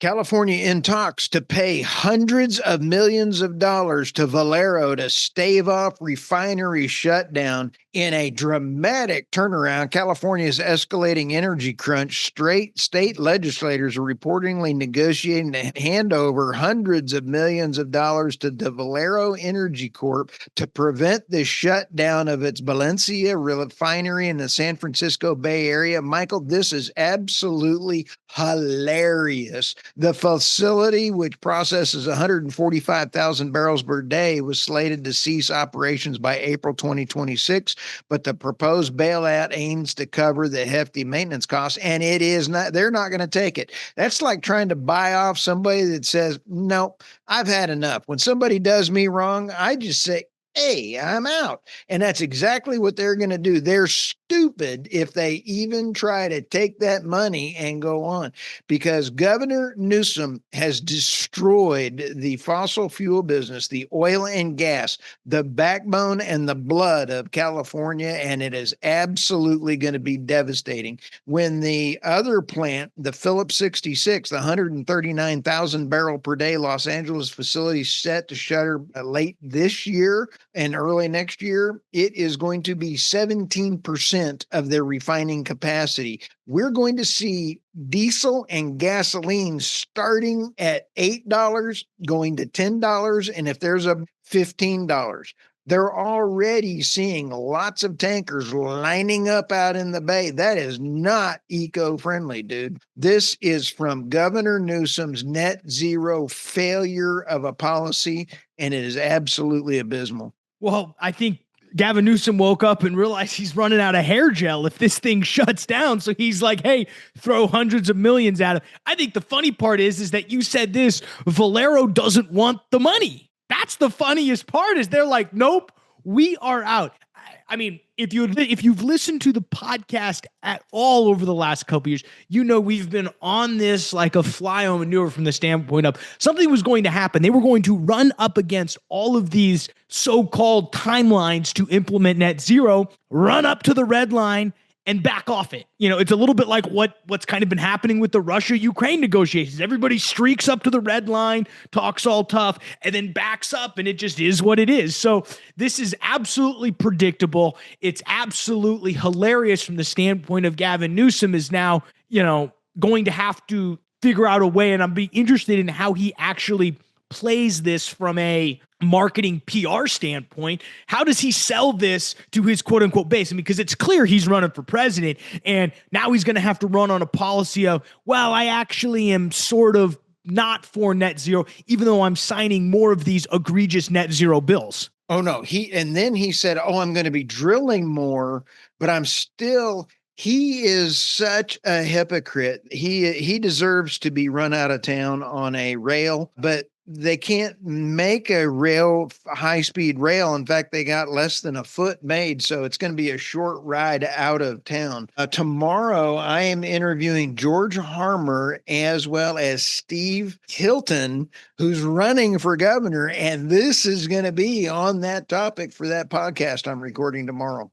California in talks to pay hundreds of millions of dollars to Valero to stave off refinery shutdown in a dramatic turnaround. California's escalating energy crunch. State legislators are reportedly negotiating to hand over hundreds of millions of dollars to the Valero Energy Corp to prevent the shutdown of its Valencia refinery in the San Francisco Bay Area. Michael, this is absolutely hilarious. The facility, which processes 145,000 barrels per day, was slated to cease operations by April 2026, but the proposed bailout aims to cover the hefty maintenance costs, and it is not, they're not going to take it. That's like trying to buy off somebody that says, no, I've had enough. When somebody does me wrong, I just say, hey, I'm out. And that's exactly what they're going to do. They're stupid if they even try to take that money and go on, because Governor Newsom has destroyed the fossil fuel business, the oil and gas, the backbone and the blood of California, and it is absolutely going to be devastating. When the other plant, the Phillips 66, the 139,000 barrel per day Los Angeles facility, set to shutter late this year and early next year, it is going to be 17% of their refining capacity. We're going to see diesel and gasoline starting at $8, going to $10, and if there's a $15. They're already seeing lots of tankers lining up out in the bay. That is not eco-friendly, dude. This is from Governor Newsom's net zero failure of a policy, and it is absolutely abysmal. Well, I think Gavin Newsom woke up and realized he's running out of hair gel if this thing shuts down. So he's like, hey, throw hundreds of millions at it. I think the funny part is that you said this, Valero doesn't want the money. That's the funniest part, is they're like, nope, we are out. I mean, if you've listened to the podcast at all over the last couple of years, you know we've been on this like a fly on manure from the standpoint of something was going to happen. They were going to run up against all of these so-called timelines to implement net zero, run up to the red line, and back off it. You know, it's a little bit like what's kind of been happening with the Russia-Ukraine negotiations. Everybody streaks up to the red line, talks all tough, and then backs up, and it just is what it is. So this is absolutely predictable. It's absolutely hilarious from the standpoint of Gavin Newsom is now, going to have to figure out a way, and I'm be interested in how he actually plays this from a marketing PR standpoint. How does he sell this to his quote unquote base? And because it's clear he's running for president, and now he's going to have to run on a policy of, well, I actually am sort of not for net zero, even though I'm signing more of these egregious net zero bills. Oh no. Then he said, oh, I'm going to be drilling more, but he is such a hypocrite. He deserves to be run out of town on a rail, but they can't make a high-speed rail. In fact, they got less than a foot made, so it's going to be a short ride out of town. Tomorrow, I am interviewing George Harmer as well as Steve Hilton, who's running for governor, and this is going to be on that topic for that podcast I'm recording tomorrow.